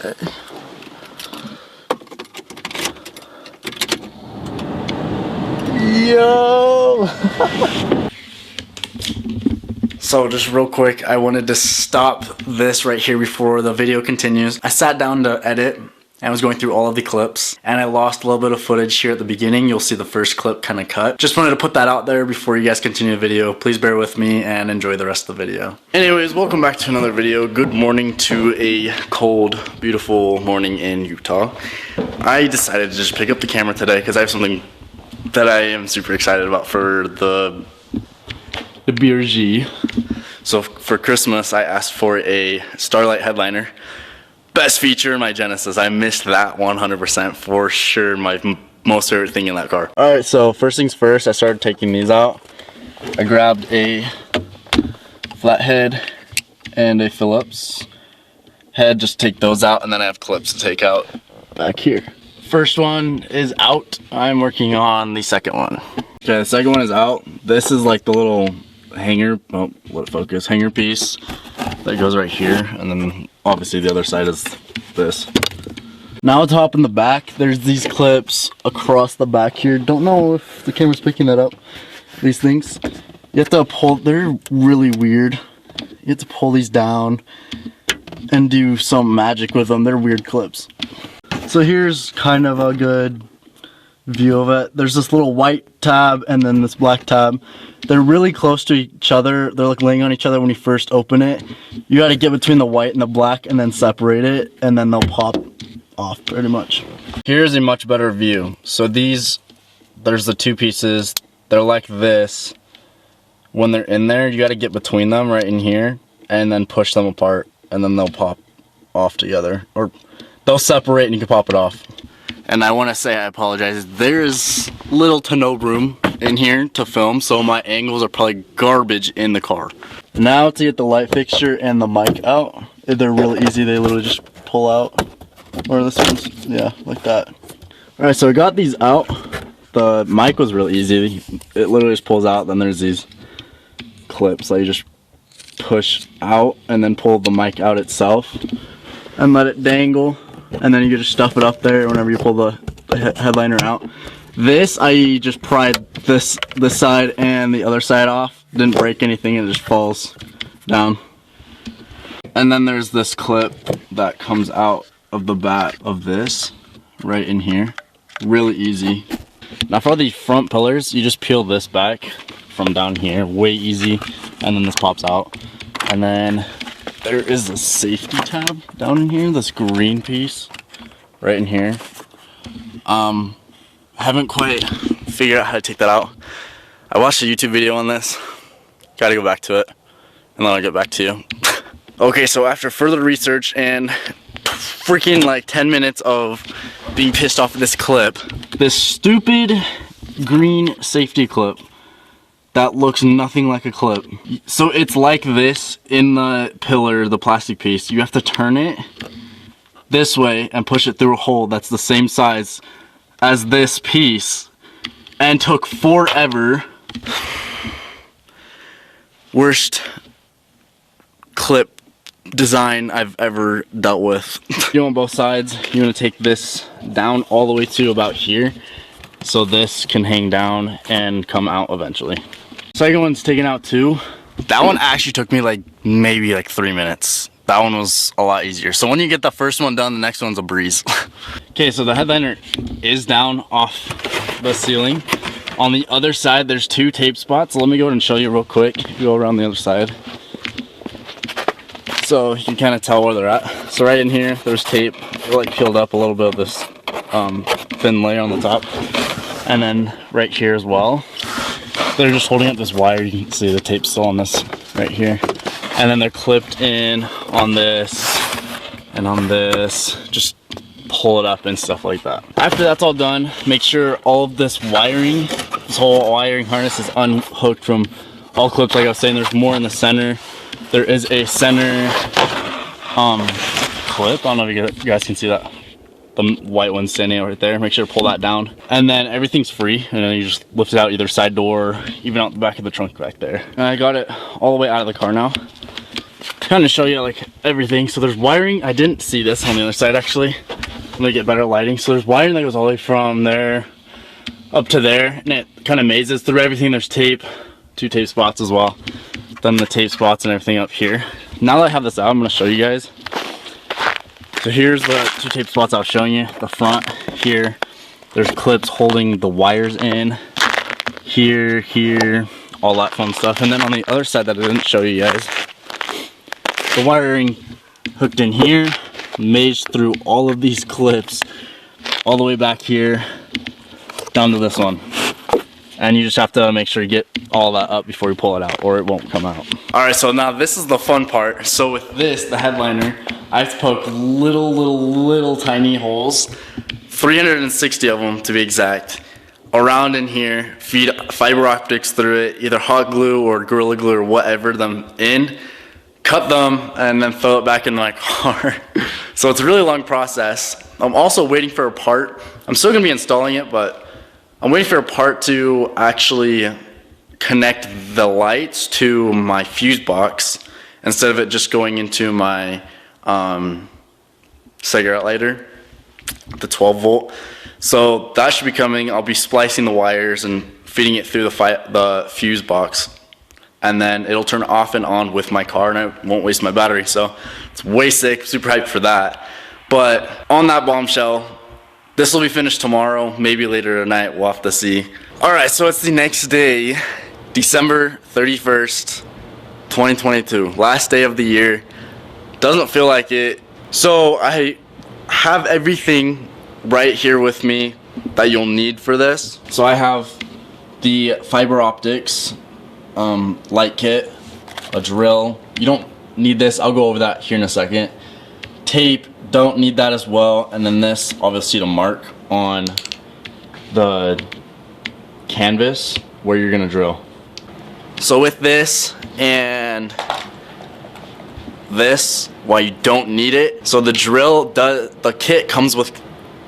Yo! So just real quick, I wanted to stop this right here before the video continues. I sat down to edit and was going through all of the clips, and I lost a little bit of footage here at the beginning. You'll see the first clip kind of cut. Just wanted to put that out there before you guys continue the video. Please bear with me and enjoy the rest of the video. Anyways, welcome back to another video. Good morning to a cold, beautiful morning in Utah. I decided to just pick up the camera today because I have something that I am super excited about for the BRG. So for Christmas, I asked for a Starlight headliner. Best feature in my Genesis. I missed that 100% for sure. My most favorite thing in that car. Alright, so first things first, I started taking these out. I grabbed a flathead and a Phillips head, just take those out, and then I have clips to take out back here. First one is out. I'm working on the second one. Okay, the second one is out. This is like the little hanger, oh, let it focus, hanger piece that goes right here, and then obviously the other side is this. Now to hop in the back, there's these clips across the back here. Don't know if the camera's picking that up. These things, you have to pull, they're really weird. You have to pull these down and do some magic with them. They're weird clips. So here's kind of a good view of it. There's this little white tab and then this black tab. They're really close to each other. They're like laying on each other when you first open it. You got to get between the white and the black and then separate it, and then they'll pop off pretty much. Here's a much better view. So these, there's the two pieces. They're like this. When they're in there, you got to get between them right in here and then push them apart, and then they'll pop off together, or they'll separate and you can pop it off. And I want to say I apologize. There's little to no room in here to film, so my angles are probably garbage in the car. Now to get the light fixture and the mic out, they're really easy. They literally just pull out. Or this one's, yeah, like that. Alright, so I got these out. The mic was really easy. It literally just pulls out. Then there's these clips that you just push out and then pull the mic out itself and let it dangle. And then you just stuff it up there whenever you pull the headliner out. This, I just pried this side and the other side off. Didn't break anything, it just falls down. And then there's this clip that comes out of the back of this, right in here. Really easy. Now for the front pillars, you just peel this back from down here, way easy. And then this pops out. And then there is a safety tab down in here, this green piece right in here. I haven't quite figured out how to take that out. I watched a YouTube video on this. Gotta go back to it, and then I'll get back to you. Okay, so after further research and freaking like 10 minutes of being pissed off at this clip, this stupid green safety clip that looks nothing like a clip. So it's like this in the pillar, the plastic piece. You have to turn it this way and push it through a hole that's the same size as this piece, and took forever. Worst clip design I've ever dealt with. You on both sides, you want to take this down all the way to about here, so this can hang down and come out eventually. Second one's taken out too. That one actually took me like maybe like 3 minutes. That one was a lot easier. So when you get the first one done, the next one's a breeze. Okay, so the headliner is down off the ceiling. On the other side, there's two tape spots. So let me go ahead and show you real quick. Go around the other side. So you can kind of tell where they're at. So right in here, there's tape. They're like peeled up a little bit of this thin layer on the top. And then right here as well, they're just holding up this wire. You can see the tape's still on this right here. And then they're clipped in on this and on this. Just pull it up and stuff like that. After that's all done, make sure all of this wiring, this whole wiring harness is unhooked from all clips. Like I was saying, there's more in the center. There is a center clip. I don't know if you guys can see that. The white one standing right there. Make sure to pull that down. And then everything's free. And then you just lift it out either side door, even out the back of the trunk back there. And I got it all the way out of the car now. kind of show you like everything. So there's wiring. I didn't see this on the other side actually. I'm gonna get better lighting. So there's wiring that goes all the way from there up to there, and it kind of mazes through everything. There's tape, 2 tape spots as well. Then the tape spots and everything up here. Now that I have this out, I'm gonna show you guys. So here's the 2 tape spots I was showing you. The front here, there's clips holding the wires in. Here, all that fun stuff. And then on the other side that I didn't show you guys, the wiring hooked in here, mazed through all of these clips, all the way back here, down to this one. And you just have to make sure you get all that up before you pull it out, or it won't come out. Alright, so now this is the fun part. So with this, the headliner, I have to poke little tiny holes, 360 of them to be exact, around in here, feed fiber optics through it, either hot glue or Gorilla Glue or whatever them in, cut them, and then throw it back in my car. So it's a really long process. I'm also waiting for a part. I'm still gonna be installing it, but I'm waiting for a part to actually connect the lights to my fuse box instead of it just going into my cigarette lighter, the 12 volt. So that should be coming. I'll be splicing the wires and feeding it through the fuse box, and then it'll turn off and on with my car, and I won't waste my battery. So it's way sick, super hyped for that. But on that bombshell, this will be finished tomorrow, maybe later tonight, we'll have to see. Alright, so it's the next day, December 31st, 2022, last day of the year. Doesn't feel like it. So I have everything right here with me that you'll need for this. So I have the fiber optics light kit, a drill. You don't need this, I'll go over that here in a second. Tape, don't need that as well. And then this, obviously, to mark on the canvas where you're gonna drill. So with this and this, why you don't need it, so the kit comes with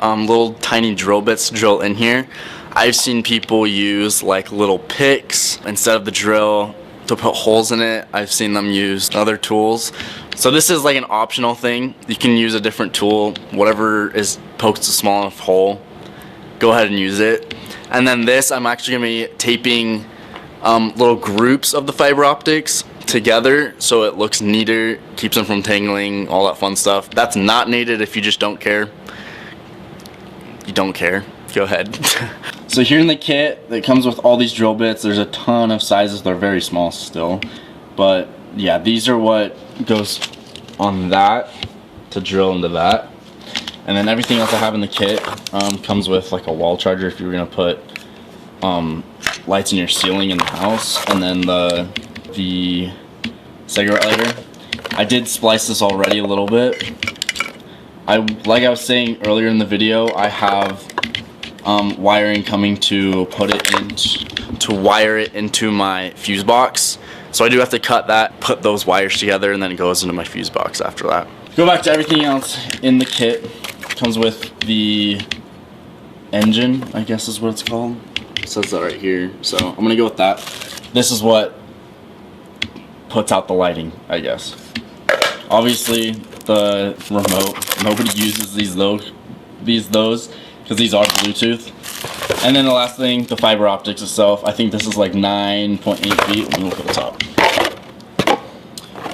little tiny drill bits to drill in here. I've seen people use like little picks instead of the drill to put holes in it. I've seen them use other tools. So this is like an optional thing. You can use a different tool, whatever pokes a small enough hole, go ahead and use it. And then this, I'm actually gonna be taping little groups of the fiber optics together so it looks neater, keeps them from tangling, all that fun stuff. That's not needed if you just don't care. You don't care, go ahead. So here in the kit, it comes with all these drill bits. There's a ton of sizes, they're very small still. But yeah, these are what goes on that to drill into that. And then everything else I have in the kit comes with like a wall charger if you were gonna put lights in your ceiling in the house. And then the cigarette lighter. I did splice this already a little bit. Like I was saying earlier in the video, I have wiring coming to wire it into my fuse box. So I do have to cut that, put those wires together, and then it goes into my fuse box after that. Go back to everything else in the kit. It comes with the engine, I guess is what it's called. It says that right here. So I'm gonna go with that. This is what puts out the lighting, I guess. Obviously, the remote, nobody uses these because these are Bluetooth. And then the last thing, the fiber optics itself. I think this is like 9.8 feet. Let me look at the top.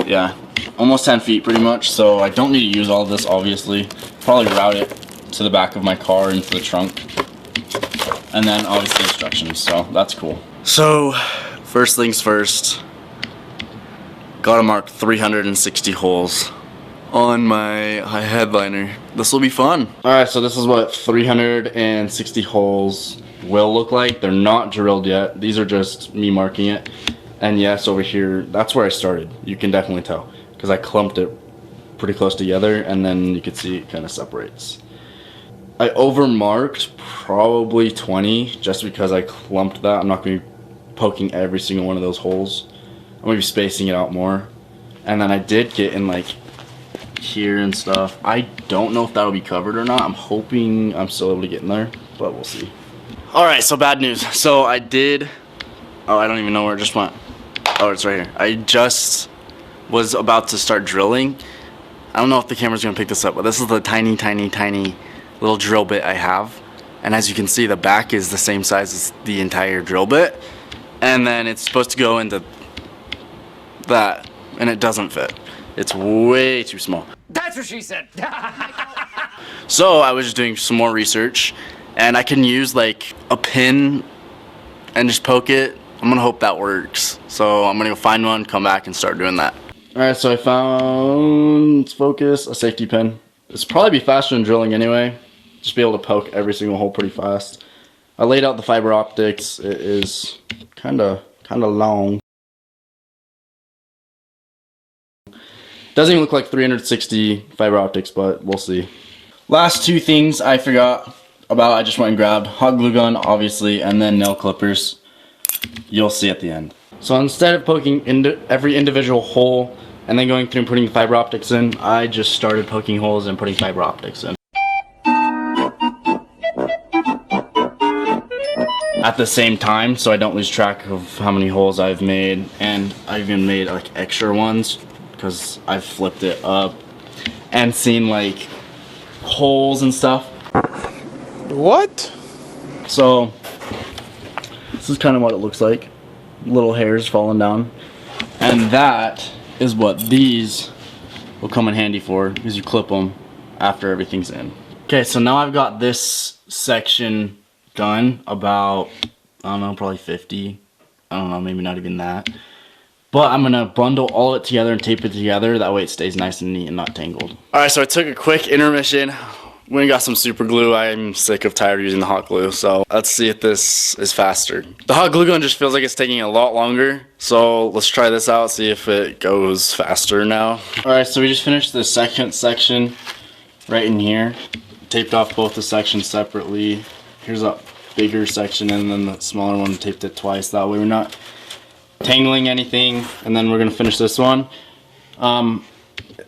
Yeah, almost 10 feet pretty much. So I don't need to use all of this, obviously. Probably route it to the back of my car into the trunk. And then obviously instructions, so that's cool. So first things first, gotta mark 360 holes on my headliner. This will be fun. Alright, so this is what 360 holes will look like. They're not drilled yet. These are just me marking it. And yes, over here, that's where I started. You can definitely tell because I clumped it pretty close together, and then you can see it kind of separates. I overmarked probably 20 just because I clumped that. I'm not going to be poking every single one of those holes. I'm going to be spacing it out more. And then I did get in like here and stuff. I don't know if that'll be covered or not. I'm hoping I'm still able to get in there, but we'll see. Alright, so bad news. So I did, oh, I don't even know where it just went. Oh, it's right here. I just was about to start drilling. I don't know if the camera's gonna pick this up, but this is the tiny little drill bit I have. And as you can see, the back is the same size as the entire drill bit. And then it's supposed to go into that, and it doesn't fit. It's way too small. That's what she said. So I was just doing some more research, and I can use like a pin and just poke it. I'm gonna hope that works. So I'm gonna go find one, come back and start doing that. Alright, so I found, let's focus, a safety pin. It's probably be faster than drilling anyway. Just be able to poke every single hole pretty fast. I laid out the fiber optics. It is kinda long. Doesn't even look like 360 fiber optics, but we'll see. Last two things I forgot about, I just went and grabbed hot glue gun, obviously, and then nail clippers. You'll see at the end. So instead of poking into every individual hole and then going through and putting fiber optics in, I just started poking holes and putting fiber optics in. At the same time, so I don't lose track of how many holes I've made, and I've even made like extra ones because I've flipped it up and seen like holes and stuff. What? So this is kind of what it looks like. Little hairs falling down. And that is what these will come in handy for, because you clip them after everything's in. Okay, so now I've got this section done, about, I don't know, probably 50. I don't know, maybe not even that. But I'm gonna bundle all of it together and tape it together. That way it stays nice and neat and not tangled. Alright, so I took a quick intermission. Went and got some super glue. I'm sick of tired of using the hot glue, so let's see if this is faster. The hot glue gun just feels like it's taking a lot longer, so let's try this out, see if it goes faster now. Alright, so we just finished the second section right in here. Taped off both the sections separately. Here's a bigger section and then the smaller one, taped it twice. That way we're not tangling anything. And then we're gonna finish this one.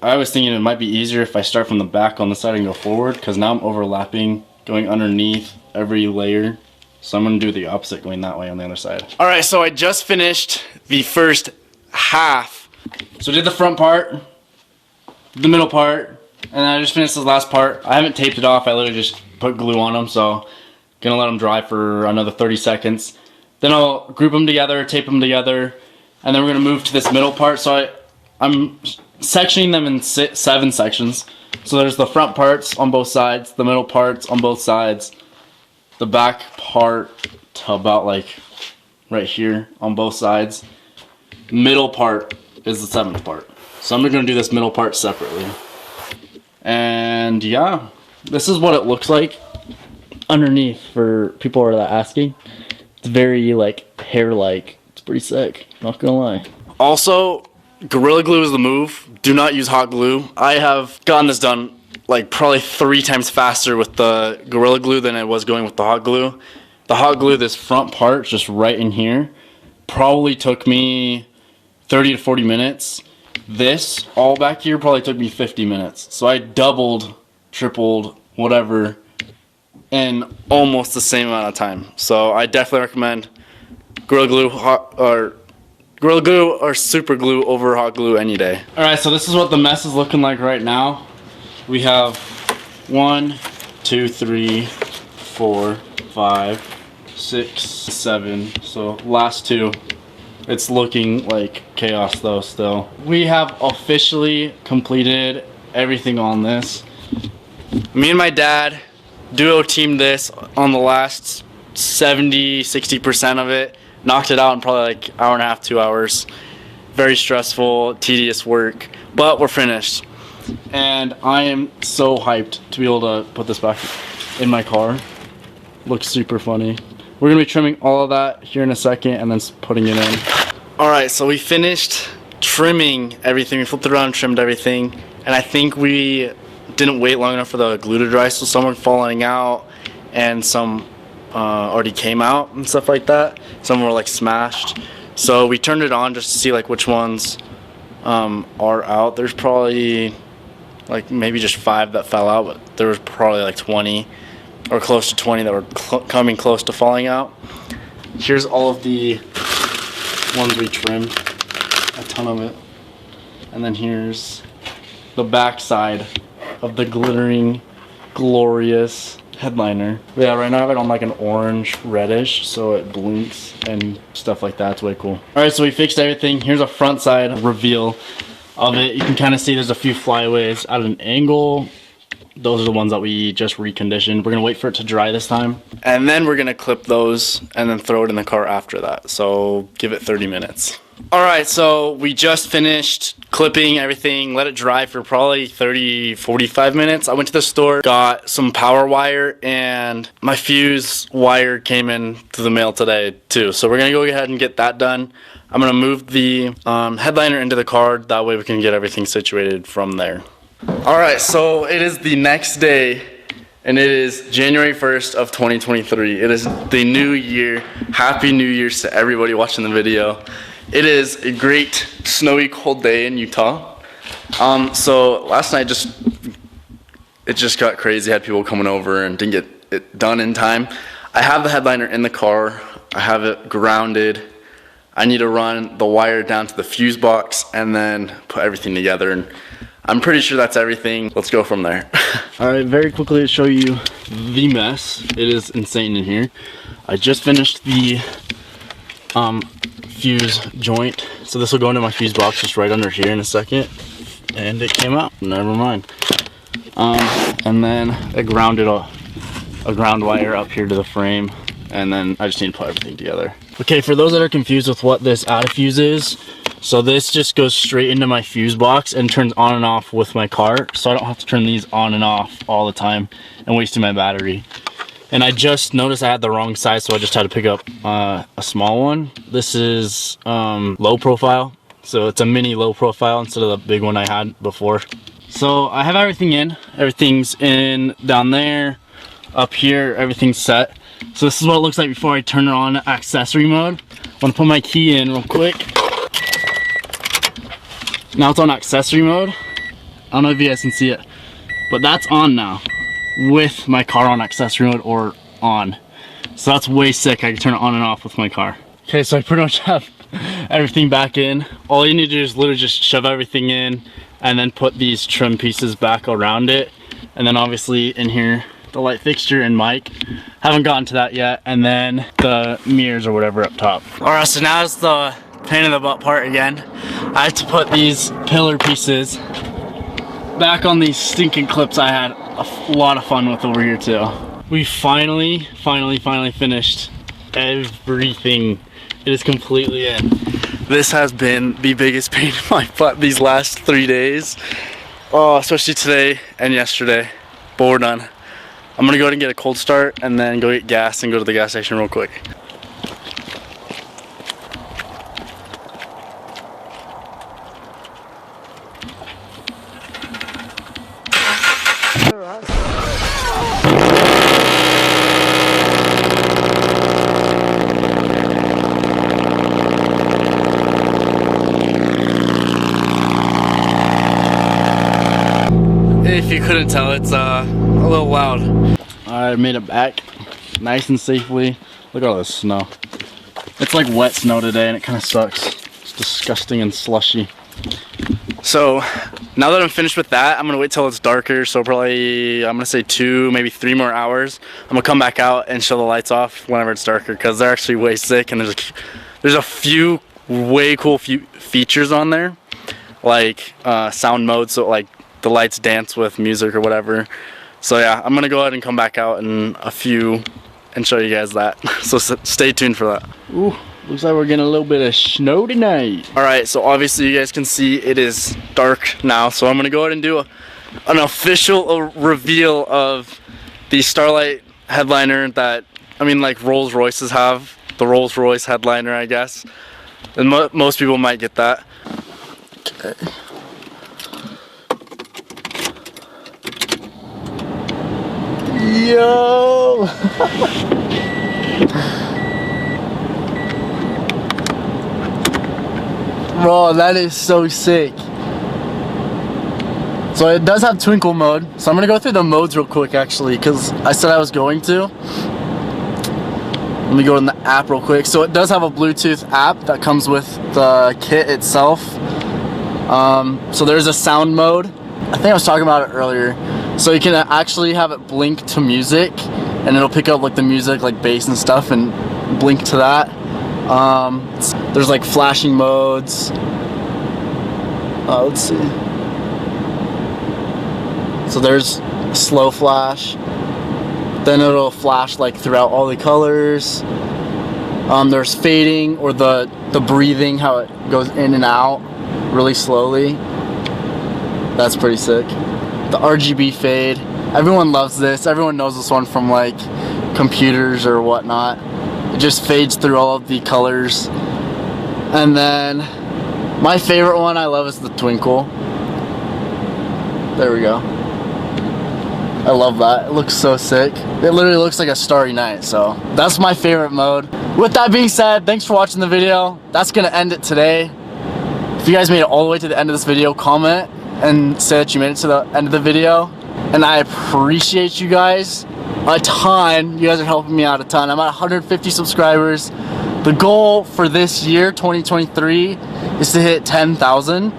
I was thinking it might be easier if I start from the back on the side and go forward, because now I'm overlapping, going underneath every layer. So I'm going to do the opposite, going that way on the other side. Alright, so I just finished the first half. So I did the front part, the middle part, and I just finished this last part. I haven't taped it off, I literally just put glue on them, so gonna let them dry for another 30 seconds. Then I'll group them together, tape them together, and then we're gonna move to this middle part. So I'm sectioning them in 7 sections. So there's the front parts on both sides, the middle parts on both sides, the back part to about like right here on both sides. Middle part is the 7th part. So I'm gonna do this middle part separately. And yeah, this is what it looks like underneath for people who are asking. It's very like hair-like. It's pretty sick, not gonna lie. Also, Gorilla Glue is the move. Do not use hot glue. I have gotten this done like probably 3 times faster with the Gorilla Glue than it was going with the hot glue. The hot glue, this front part just right in here, probably took me 30 to 40 minutes. This all back here probably took me 50 minutes. So I doubled, tripled, whatever, in almost the same amount of time. So I definitely recommend Gorilla Glue Gorilla Glue or super glue over hot glue any day. Alright, so this is what the mess is looking like right now. We have 1, 2, 3, 4, 5, 6, 7. So last 2. It's looking like chaos though still. We have officially completed everything on this. Me and my dad duo teamed this on the last 70-60% of it. Knocked it out in probably like hour and a half, 2 hours. Very stressful, tedious work, but we're finished. And I am so hyped to be able to put this back in my car. Looks super funny. We're gonna be trimming all of that here in a second and then putting it in. Alright, so we finished trimming everything. We flipped it around and trimmed everything. And I think we didn't wait long enough for the glue to dry, so some were falling out and some already came out and stuff like that. Some were like smashed. So we turned it on just to see like which ones are out. There's probably like maybe just 5 that fell out, but there was probably like 20 or close to 20 that were coming close to falling out. Here's all of the ones we trimmed, a ton of it. And then here's the back side of the glittering, glorious headliner. But yeah, right now I have it on like an orange reddish, so it blinks and stuff like that. It's way cool. All right, so we fixed everything. Here's a front side reveal of it. You can kind of see there's a few flyaways at an angle. Those are the ones that we just reconditioned. We're gonna wait for it to dry this time. And then we're gonna clip those and then throw it in the car after that. So give it 30 minutes. All right, so we just finished clipping everything, let it dry for probably 30, 45 minutes. I went to the store, got some power wire, and my fuse wire came in through the mail today too. So we're gonna go ahead and get that done. I'm gonna move the headliner into the car. That way we can get everything situated from there. All right, so it is the next day, and it is January 1st of 2023. It is the new year. Happy New Year's to everybody watching the video. It is a great snowy, cold day in Utah. So last night it just got crazy. I had people coming over and didn't get it done in time. I have the headliner in the car. I have it grounded. I need to run the wire down to the fuse box and then put everything together. And I'm pretty sure that's everything. Let's go from there. All right, very quickly to show you the mess. It is insane in here. I just finished the fuse joint. So this will go into my fuse box just right under here in a second. And it came out, never mind. And then I grounded a ground wire up here to the frame. And then I just need to put everything together. Okay, for those that are confused with what this add-a-fuse is, so this just goes straight into my fuse box and turns on and off with my car, so I don't have to turn these on and off all the time and wasting my battery. And I just noticed I had the wrong size, so I just had to pick up a small one. This is low profile, so it's a mini low profile instead of the big one I had before. So I have everything in. Everything's in down there, up here, everything's set. So this is what it looks like before I turn it on accessory mode. I'm gonna put my key in real quick. Now it's on accessory mode. I don't know if you guys can see it, but that's on now with my car on accessory mode or on. So that's way sick. I can turn it on and off with my car. Okay, so I pretty much have everything back in. All you need to do is literally just shove everything in and then put these trim pieces back around it. And then obviously in here, the light fixture and mic. Haven't gotten to that yet. And then the mirrors or whatever up top. All right, so now it's the pain in the butt part again. I have to put these pillar pieces back on these stinking clips I had a lot of fun with over here too. We finally finished everything. It is completely in. This has been the biggest pain in my butt these last 3 days. Oh, especially today and yesterday. But we're done. I'm gonna go ahead and get a cold start and then go get gas and go to the gas station real quick. If you couldn't tell, it's a little loud. I made it back nice and safely. Look at all this snow. It's like wet snow today and it kind of sucks. It's disgusting and slushy. So now that I'm finished with that, I'm gonna wait till it's darker. So probably, I'm gonna say 2, maybe 3 more hours. I'm gonna come back out and show the lights off whenever it's darker because they're actually way sick and there's a few way cool features on there. Like sound mode, so like the lights dance with music or whatever. So yeah, I'm gonna go ahead and come back out in a few and show you guys that. So stay tuned for that. Ooh, looks like we're getting a little bit of snow tonight. All right, so obviously you guys can see it is dark now. So I'm gonna go ahead and do an official reveal of the Starlight headliner that, I mean, like Rolls Royces have. The Rolls Royce headliner, I guess. And most people might get that. Okay. Yo! Bro, that is so sick. So it does have twinkle mode. So I'm gonna go through the modes real quick actually, because I said I was going to. Let me go in the app real quick. So it does have a Bluetooth app that comes with the kit itself. So there's a sound mode. I think I was talking about it earlier. So you can actually have it blink to music, and it'll pick up like the music, like bass and stuff, and blink to that. There's like flashing modes. Let's see. So there's slow flash. Then it'll flash like throughout all the colors. There's fading, or the breathing, how it goes in and out really slowly. That's pretty sick. The RGB fade. Everyone loves this. Everyone knows this one from like computers or whatnot. It just fades through all of the colors. And then my favorite one I love is the twinkle. There we go. I love that. It looks so sick. It literally looks like a starry night. So that's my favorite mode. With that being said, thanks for watching the video. That's gonna end it today. If you guys made it all the way to the end of this video, comment and say that you made it to the end of the video. And I appreciate you guys a ton. You guys are helping me out a ton. I'm at 150 subscribers. The goal for this year, 2023, is to hit 10,000.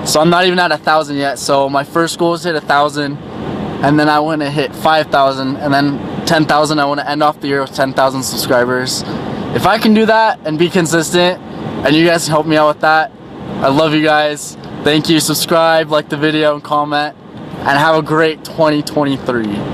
So I'm not even at 1,000 yet. So my first goal is to hit 1,000. And then I want to hit 5,000. And then 10,000, I want to end off the year with 10,000 subscribers. If I can do that and be consistent, and you guys help me out with that, I love you guys. Thank you. Subscribe, like the video, and comment. And have a great 2023.